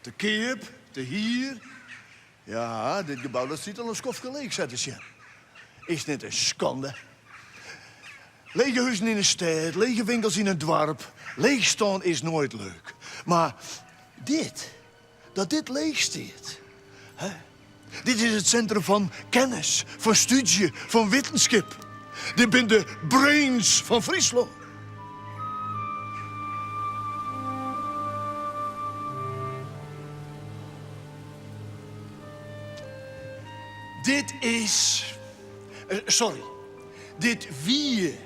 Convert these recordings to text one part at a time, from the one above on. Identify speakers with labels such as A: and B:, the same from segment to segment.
A: te Keep, te hier. Ja, dit gebouw dat ziet al een skof gelijk, zetten ze. Is niet een schande. Lege huizen in een stad, lege winkels in een dorp. Leeg staan is nooit leuk. Maar dat dit leeg staat. Hè? Dit is het centrum van kennis, van studie, van wetenschap. Dit zijn de brains van Friesland. Dit is... Dit wie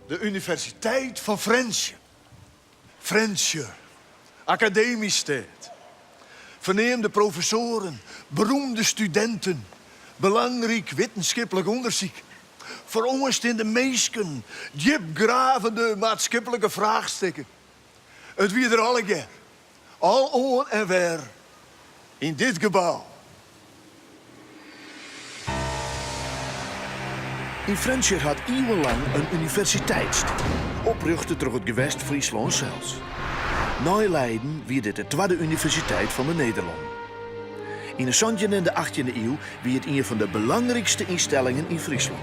A: de Universiteit van Friesland. Friesland. Academisch stad. Verneemde professoren, beroemde studenten. Belangrijk wetenschappelijk onderzoek. Veronderst in de meesken, diepgravende maatschappelijke vraagstukken. Het wie er alle al on en weer in dit gebouw.
B: In Friesland had eeuwenlang een universiteit. Oprichten door het gewest Friesland zelfs. Na Leiden wie dit de tweede universiteit van de Nederlanden. In de 17e en de 18e eeuw wie het een van de belangrijkste instellingen in Friesland.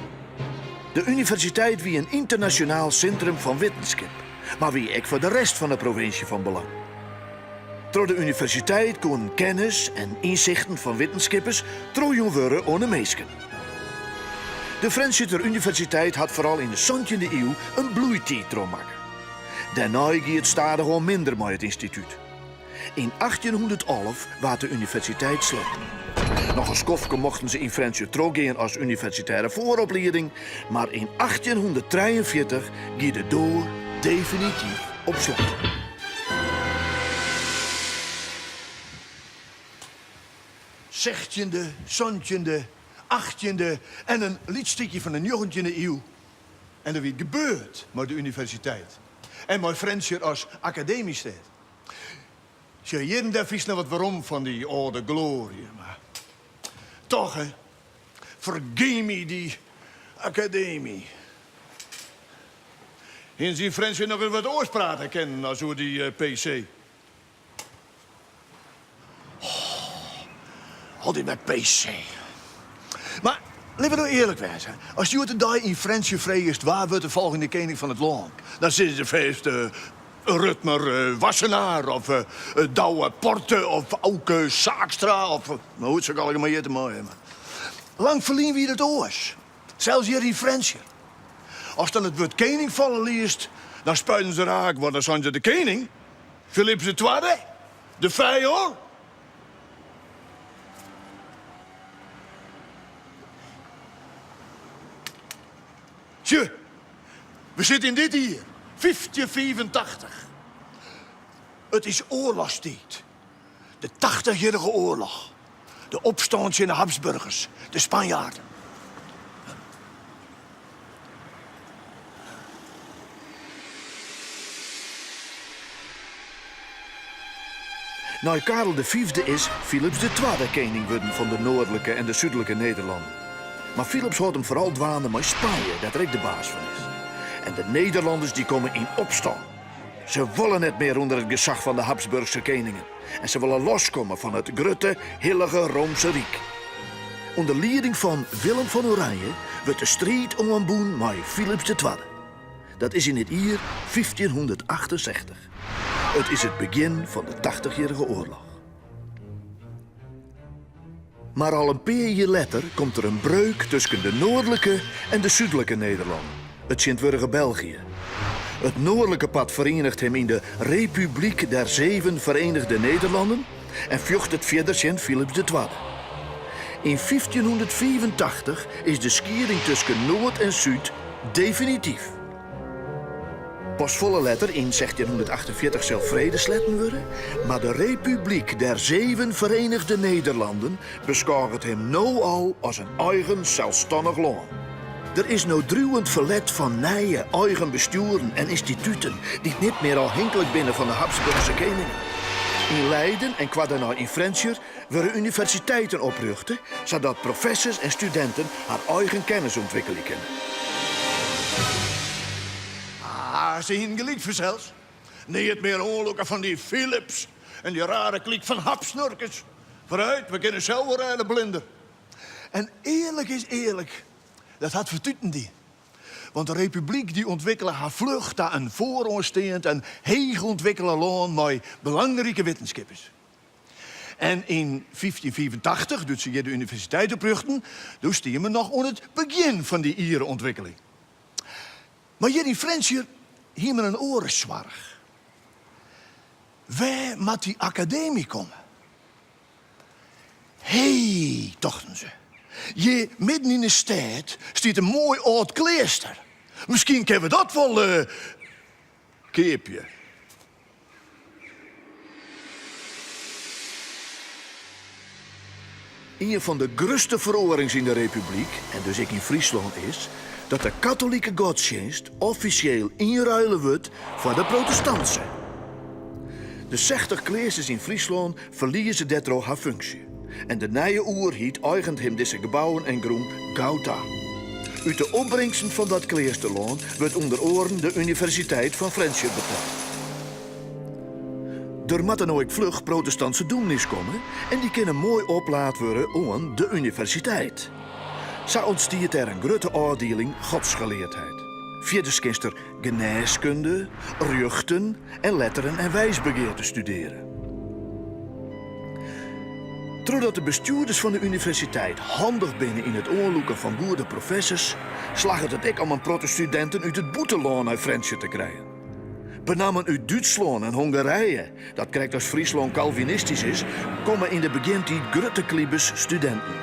B: De universiteit wie een internationaal centrum van wetenschap, maar wie ook voor de rest van de provincie van belang. Door de universiteit kon kennis en inzichten van wetenschappers trooien worden aan de meesken. De Friesland Universiteit had vooral in de 17e eeuw een bloeitijd maken. Daarna ging het stadig al minder met het instituut. In 1811 werd de universiteit sluiten. Nog een skofke mochten ze in Friesland teruggaan als universitaire vooropleiding, maar in 1843 ging de door definitief op slot.
A: Zestiende, 17e, 18e en een lietstukje van de 19e eeuw. En er werd gebeurd met de universiteit. En met Friesland als academisch stad. Je hier daar vies naar wat waarom van die oude glorie. Maar toch, hè. Vergeet me die academie. En zien Friesland nog eens wat oorspraken kennen als hoe die PC. Al die met PC. Maar, laten we nou eerlijk wezen. Als je het daar in Friesland vreest, waar wordt de volgende koning van het land? Dan zitten de feest Rutmer Wassenaar of Douwe Porte of Auke Saakstra of... Nou, hoe zou ik allemaal hier te mooi hebben. Lang verliezen wie het oors. Zelfs hier in Friesland. Als dan het woord koning vallen leest, dan spuiten ze raak, want dan zijn ze de koning. Philips II, de vijand. Tje, we zitten in dit hier, 1585. Het is oorlogstijd. De 80-jarige oorlog. De opstand in de Habsburgers, de Spanjaarden.
B: Na Karel V is Philips II koning worden van de noordelijke en de zuidelijke Nederlanden. Maar Philips houdt hem vooral dwaande met Spanje, dat er ook de baas van is. En de Nederlanders die komen in opstand. Ze willen niet meer onder het gezag van de Habsburgse koningen. En ze willen loskomen van het grote, heilige Roomse Rijk. Onder leiding van Willem van Oranje wordt de strijd om een boen met Philips II. Dat is in het jaar 1568. Het is het begin van de 80-jarige oorlog. Maar al een paar jaar later komt er een breuk tussen de noordelijke en de zuidelijke Nederlanden. Het Sint-Wurge België. Het noordelijke pad verenigt hem in de Republiek der Zeven Verenigde Nederlanden en voegt het verder Sint Philips II. In 1584 is de scheiding tussen Noord en Zuid definitief. Pas volle letter in 1648 zal vrede sletten worden, maar de Republiek der Zeven Verenigde Nederlanden beschouwt hem nu al als een eigen zelfstandig land. Er is nou druwend verlet van nieuwe eigen besturen en instituten die niet meer afhankelijk binnen van de Habsburgse koningen. In Leiden en qua daarna in Friesland worden universiteiten oprichten, zodat professors en studenten haar eigen kennis ontwikkelen kunnen.
A: Ze hingen gelijk voor zelfs. Nee, het meer onlukken van die Philips En die rare kliek van hapsnurkers. Vooruit, we kunnen zelf wel rijden blinder. En eerlijk is eerlijk, dat had vertuten die. Want de republiek die ontwikkelde haar vlucht naar een vooroorsteend en heeg ontwikkelde land met belangrijke wetenschappers. En in 1584, toen ze hier de universiteit oprichten, toen stien we nog aan het begin van die ieren ontwikkeling. Maar hier in Fransje hier met een orenzwarg. Waar moet die academie komen? Hé, dachten ze. Je midden in de stad staat een mooi oud klooster. Misschien kunnen we dat wel keepje.
B: Een van de grootste veroorings in de republiek, en dus ik in Friesland, is dat de katholieke godsdienst officieel inruilen wordt voor de protestantse. De 60 kleesters in Friesland verliezen daardoor haar functie. En de nieuwe oerhiet eigent hem deze gebouwen en groen Gauta. Uit de opbrengsten van dat kleesterland wordt onder oren de Universiteit van Fransje betaald. Er moeten nooit vlug protestantse doemnis komen en die kunnen mooi oplaad worden aan de universiteit. Zo ontstiert er een grote afdeling godsgeleerdheid. Verder kinst er geneeskunde, rechten en letteren en wijsbegeerte studeren. Doordat de bestuurders van de universiteit handig binnen in het oorloeken van boerde professors, slagen het ik om een protestudenten uit het boeteloon uit Fransje te krijgen. Benamen uit Duitsland en Hongarije, dat krijgt als Friesland Calvinistisch is, komen in de begintijd grote kliebes studenten.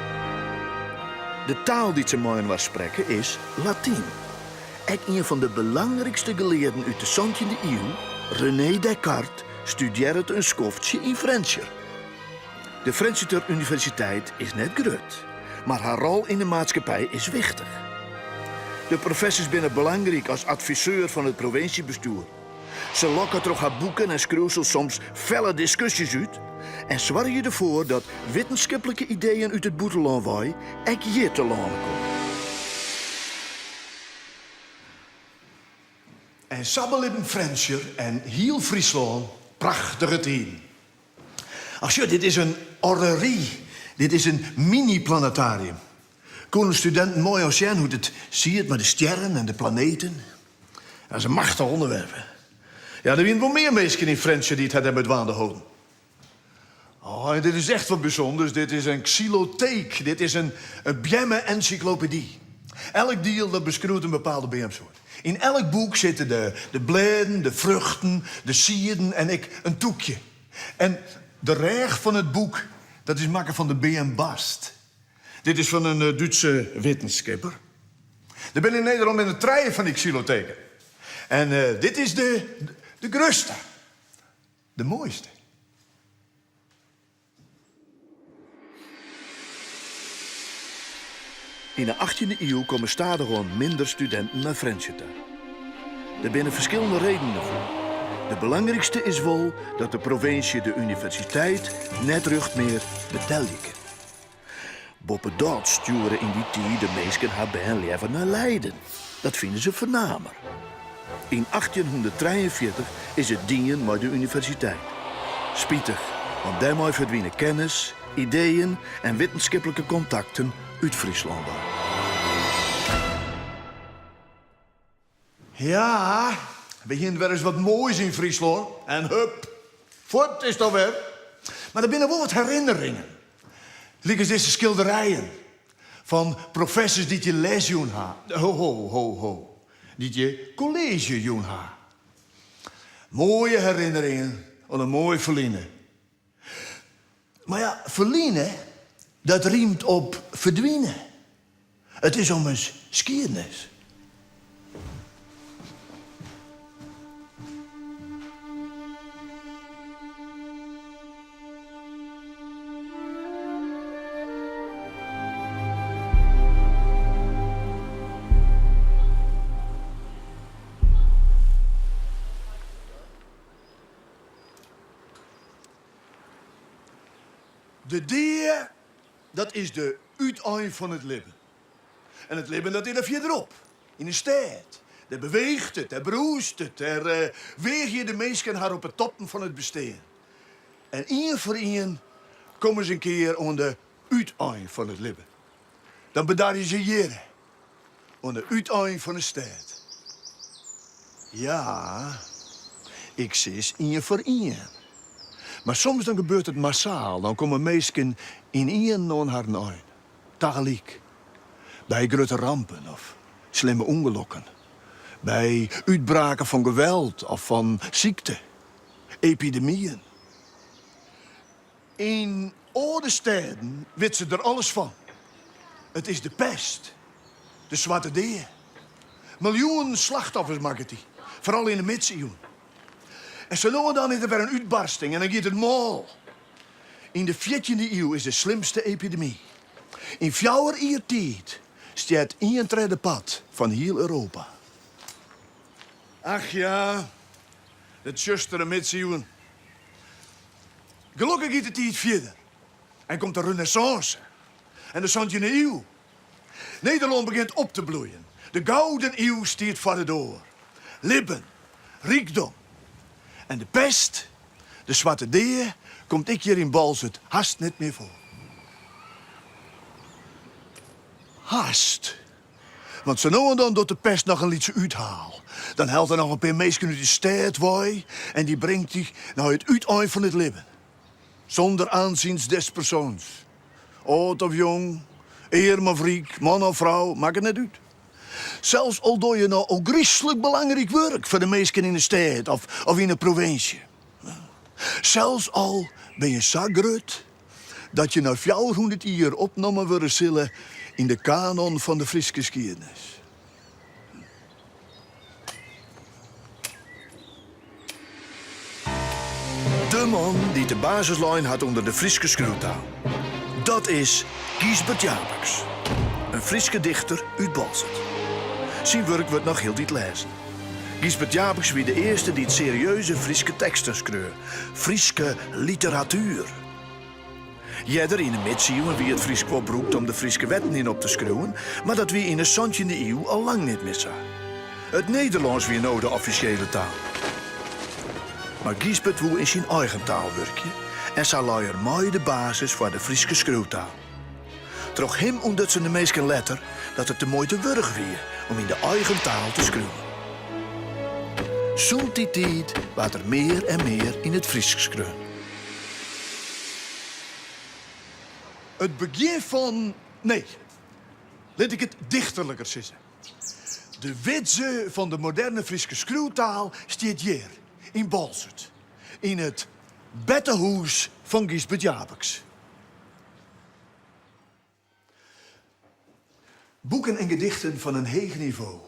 B: De taal die ze mogen spreken is Latijn. Ook een van de belangrijkste geleerden uit de 17e eeuw, René Descartes, studeerde een schoftje in Fransje. De Fransche Universiteit is net groot, maar haar rol in de maatschappij is wichtig. De professors zijn belangrijk als adviseur van het provinciebestuur. Ze lokken door haar boeken en schreeuwsel soms felle discussies uit en zorgen ervoor dat wetenschappelijke ideeën uit het boeteland ook hier te landen komen.
A: En sabbelibben Fransje en heel Friesland prachtige tien. Ach ja, dit is een orrerie. Dit is een mini-planetarium. Kunnen studenten mooi al zien hoe het ziet met de sterren en de planeten. Dat is een machtig onderwerp. Ja, er zijn wel meer mensen in Fransje die het hebben met houden. Oh, en dit is echt wat bijzonders. Dit is een xylotheek. Dit is een bjemme-encyclopedie. Elk deel dat beschrijft een bepaalde beemsoort. In elk boek zitten de bladen, de vruchten, de sierden en een toekje. En de reg van het boek, dat is maken van de B.M. Bast. Dit is van een Duitse wetenschapper. Er ben in Nederland met een trein van die xylotheken. En dit is de grootste. De mooiste.
B: In de 18e eeuw komen stadig gewoon minder studenten naar Fransje toe. Er zijn verschillende redenen voor. De belangrijkste is wel dat de provincie de universiteit net rucht meer betalen. Boppen dat sturen in die tijd de mensen haar bij leven naar Leiden. Dat vinden ze vernamer. In 1843 is het dienen met de universiteit. Spietig, want daarmee verdwijnen kennis, ideeën en wetenschappelijke contacten uit Friesland.
A: Ja, begint weer eens wat moois in Friesland. En hup, voort is dat weer. Maar er binnen wel wat herinneringen. Liggen deze schilderijen van professors die je lesjoen ha. Ho. Die je collegejoen ha. Mooie herinneringen aan een mooi verliezen. Maar ja, verliezen, dat riemt op verdwijnen. Het is om een skiernis. De dier, dat is de uiteind van het leven. En het leven, dat is er verderop. In de stad. Daar beweegt het, daar broest het. Daar weeg je de mensen haar op het toppen van het bestaan. En één voor één komen ze een keer aan de uiteind van het leven. Dan bedaar ze hier, aan de uiteind van de stad. Ja, ik zis één voor één. Maar soms dan gebeurt het massaal. Dan komen mensen in één naar haar eind. Tegelijk. Bij grote rampen of slimme ongelukken. Bij uitbraken van geweld of van ziekte. Epidemieën. In oude steden weet ze er alles van. Het is de pest. De zwarte dee. Miljoenen slachtoffers maken die. Vooral in de middeleeuwen. En zo nou en dan is er weer een uitbarsting en dan gaat het mal. In de 14e eeuw is de slimste epidemie. In 4 jaar tijd staat één trede pad van heel Europa. Ach ja, het justere middeleeuwen. Gelukkig gaat het tijd verder. En komt de renaissance. En de 17e eeuw. Nederland begint op te bloeien. De gouden eeuw staat voor de deur. Libben, rijkdom. En de pest, de zwarte dee, komt ik hier in Balzut haast niet meer voor. Haast. Want zo nou en dan doet de pest nog een liedje uithaal. Dan haalt er nog een paar mensen uit de stad bij en die brengt die naar het uiteind van het leven. Zonder aanziens des persoons. Oud of jong, eer of riek, man of vrouw, maakt het niet uit. Zelfs al doe je nou ook griezelig belangrijk werk voor de mensen in de stad of in de provincie. Zelfs al ben je zo groot dat je na 400 jaar opgenomen worden zullen in de kanon van de Friese geschiedenis.
B: De man die de basislijn had onder de Friese schreeuwtaal. Dat is Giesbert Jabeks. Een Friese dichter uit Balzut. Zijn werk wordt nog heel dit lezen. Giesbert Jabeks was de eerste die het serieuze Friese teksten schreef. Friese literatuur. Jeder in de middeleeuwen wie het Fries kwam beroept om de Friese wetten in op te schreeuwen, maar dat wie in de 17e eeuw al lang niet meer zag. Het Nederlands weer nou de officiële taal. Maar Giesbert woe in zijn eigen taal werken en zal luier mooi de basis voor de Friese schreeuwtaal. Troch hem omdat ze de meesten letter dat het de moeite wurg weer om in de eigen taal te schreeuwen. Zo'n die tijd werd er meer en meer in het Fries geschreeuwd.
A: Het begin van... Nee, laat ik het dichterlijker zeggen. De witse van de moderne Friese schreeuwtaal staat hier, in Balzut. In het beddenhuis van Giesbert Jabeks. Boeken en gedichten van een hoog niveau.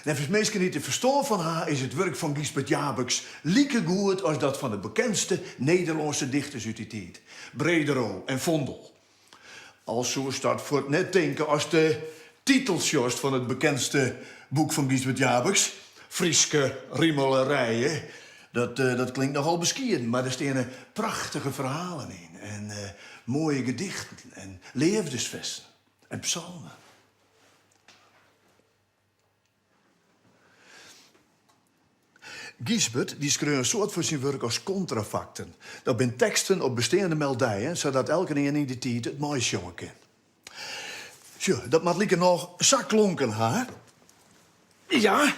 A: En voor mensen niet te verstaan van haar is het werk van Giesbert Jabeks lieke goed als dat van de bekendste Nederlandse dichters uit die tijd. Brederoo en Vondel. Als zo staat voor het net denken als de titelsjost van het bekendste boek van Giesbert Jabeks. Frieske riemelerijen. Dat klinkt nogal beskieren, maar er staan prachtige verhalen in. En mooie gedichten en levensvesten en psalmen. Giesbert die schreef een soort van zijn werk als contrafacten. Dat zijn teksten op bestaande meldijen, zodat elke in die tijd het moois jongen kan. Zo, dat moet lieken nog zakklonken, hè? Ja.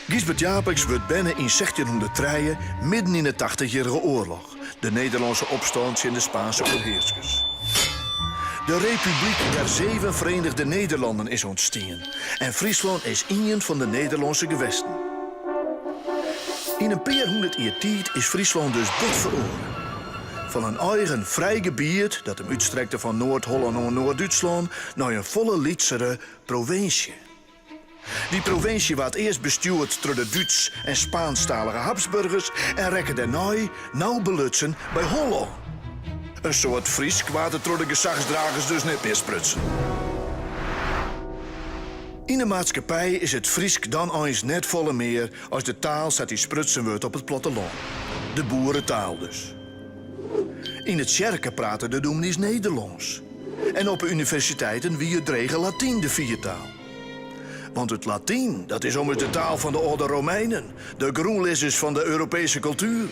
B: Giesbert Jabeks werd binnen in 1603 midden in de 80-jarige oorlog. De Nederlandse opstand in de Spaanse overheersers. De Republiek der 7 Verenigde Nederlanden is ontstaan. En Friesland is een van de Nederlandse gewesten. In een paar honderd jaar tijd is Friesland dus bot veroren. Van een eigen vrij gebied dat hem uitstrekte van Noord-Holland naar Noord-Duitsland naar een volle Liedsere provincie. Die provincie werd eerst bestuurd door de Duits- en Spaanstalige Habsburgers en rekken daarna nauw belutsen bij Holland. Een soort Fries kwaad het door de gezagsdragers dus net meer sprutsen. In de maatschappij is het Friesk dan eens net volle meer als de taal zat die sprutsen wordt op het platteland. De boerentaal dus. In het Sjerken praten de dominees Nederlands. En op universiteiten wie het dregen Latijn de viertaal. Want het Latijn, dat is immers de taal van de oude Romeinen. De groenlissers van de Europese cultuur.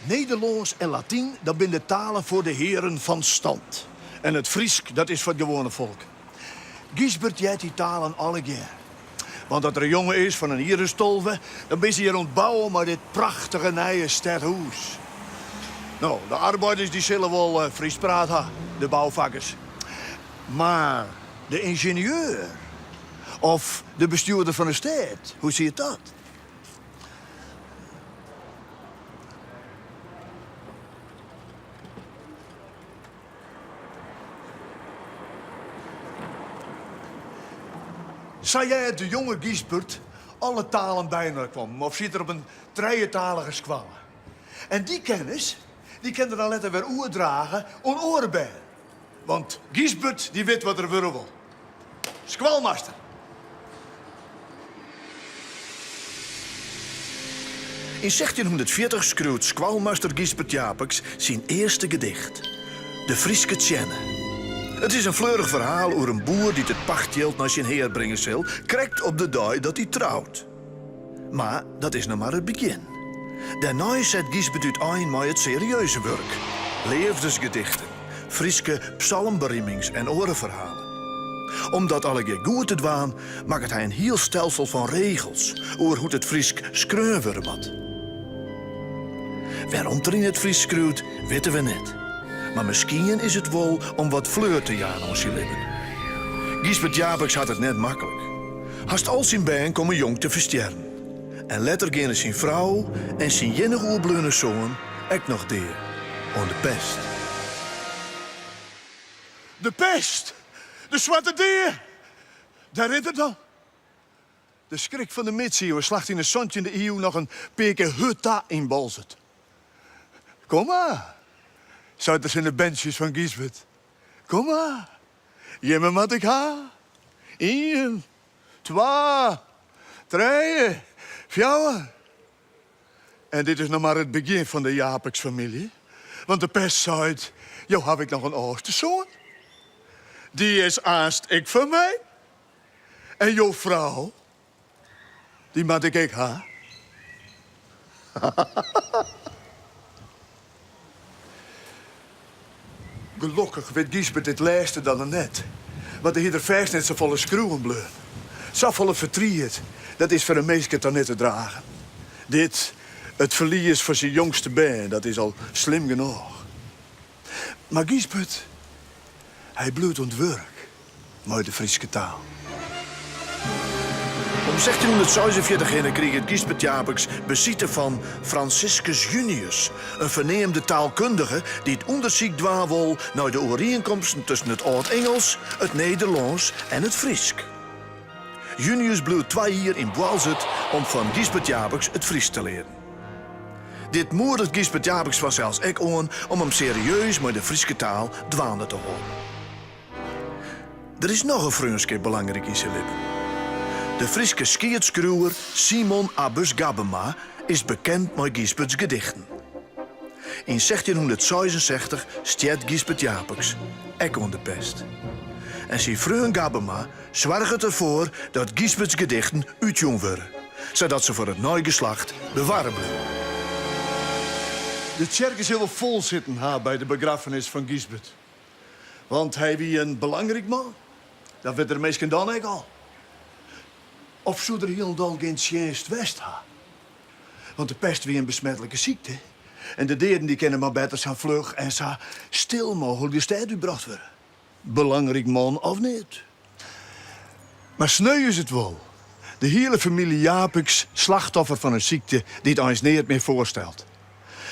A: Nederlands en Latijn, dat zijn de talen voor de heren van stand. En het Friesk, dat is voor het gewone volk. Gisbert jij die talen alle keer. Want dat er een jongen is van een hierenstolve, dan is hij hier ontbouwen met dit prachtige nieuwe stadhuis. Nou, de arbeiders die zullen wel Fries praten, de bouwvakkers. Maar de ingenieur of de bestuurder van de stad, hoe zie je dat? Zou jij de jonge Gisbert alle talen bijna kwam, of zit er op een drietalige squallen? En die kennis, die kan er dan letter weer oerdragen on oren bij. Want Gisbert, die weet wat er willen wil. Squalmaster.
B: In 1640 schreeuwt squalmaster Gisbert Japeks zijn eerste gedicht. De Frieske Tjenne. Het is een fleurig verhaal over een boer die het pachtgeld naar zijn heer brengen zal, krekt op de dag dat hij trouwt. Maar dat is nog maar het begin. Daarna zet Gisbert uit met het serieuze werk. Leefdesgedichten, Frieske psalmberiemings en orenverhalen. Om dat alle goed te doen, maakt hij een heel stelsel van regels over hoe het Friesk skreun worden moet. Waarom er in het Fries schreeuwt, weten we niet. Maar misschien is het wel om wat fleur te jagen ons je leven. Gisbert Japeks had het net makkelijk. Haast al zijn baan komen jong te versterren. En later gingen zijn vrouw en zijn jenige oerbleune zoon ook nog deer. On de pest.
A: De pest! De zwarte deer! Daar is het dan. De schrik van de middeleeuwen slacht in een zandje in de eeuw nog een peke hutta in Balzet. Kom maar. Zuid in de benches van Gisbert. Kom maar. Jemme wat ik ha. 1, 2, 3, 4. En dit is nog maar het begin van de Japeks-familie. Want de pest zei, jou heb ik nog een oudste zoon. Die is aast ik van mij. En jouw vrouw, die moet ik ha. Gelukkig weet Gisbert dit laatste dan er net. Want de hier vast net zo volle schroeven bleef. Zo volle verdriet, dat is voor een meisje dan net te dragen. Dit, het verlies van zijn jongste been, dat is al slim genoeg. Maar Gisbert, hij bloedt ontwerk, met de Friese taal.
B: Om 1646 kreeg het Gisbert Japeks bezitten van Franciscus Junius, een verneemde taalkundige die het onderzoek dwaan wil naar de overeenkomsten tussen het Oud-Engels, het Nederlands en het Friesk. Junius bleef 2 jaar in Boalzet om van Gisbert Japeks het Fries te leren. Dit moedigt Gisbert Japeks vanzelfs ook aan om hem serieus met de Friese taal dwaande te houden. Er is nog een vriendschap belangrijk in zijn leven. De Frieske skiertskruwer Simon Abus Gabema is bekend met Gisberts gedichten. In 1666 stiet Gisbert Japeks, ook onder de pest. En zijn vriend Gabema zorgt ervoor dat Gisberts gedichten uitjong worden, zodat ze voor het nieuwe geslacht bewaren blijven.
A: De kerk is heel vol zitten bij de begrafenis van Gisbert. Want hij wie een belangrijk man. Dat weet de meesten dan ook al. Of zou er helemaal geen tjenst west ha? Want de pest wie een besmettelijke ziekte. En de deren die kennen maar beter zijn vlug en zo stil mogelijk de stad gebracht worden. Belangrijk man of niet. Maar sneu is het wel. De hele familie Japeks slachtoffer van een ziekte die het ons niet meer voorstelt.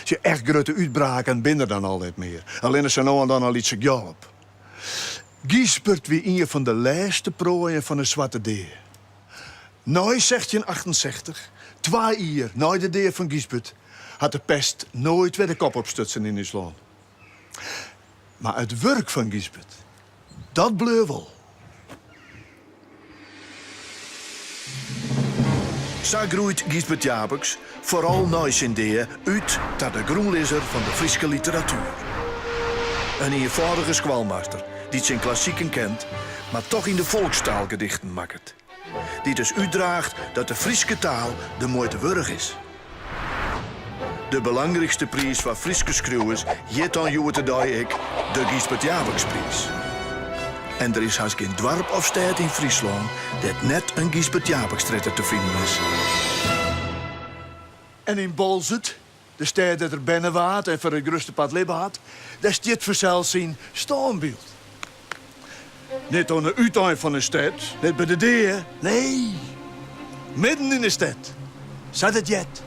A: Ze echt grote uitbraken binnen dan altijd meer. Alleen is ze nou en dan al iets geholpen. Giesbert wie een van de laatste prooien van de Zwarte Deer. Nou 1668, 2 jaar na de Deer van Giesbert, had de pest nooit weer de kop opstutsen in Island. Maar het werk van Giesbert, dat bleef wel.
B: Zo groeit Giesbert Jabeks, vooral na zijn Deer, uit tot de groenlezer van de Friese literatuur. Een eenvoudige squalmaster die zijn klassieken kent, maar toch in de volkstaal gedichten maakt. Die dus uitdraagt dat de Friese taal de mooite wurg is. De belangrijkste prijs van Friese schreeuwers jet dan Joe te ik de Giesbert Jabeksprijs. En er is haast geen dorp of stad in Friesland dat net een Giesbert Jabekstritter te vinden is.
A: En in Bolzet, de stad dat er binnen waard en voor het grootste pad leven had, daar stiet vanzelfs zijn staanbeeld. Niet aan de uiteind van de stad, net bij de Deer, nee. Midden in de stad zat het jet.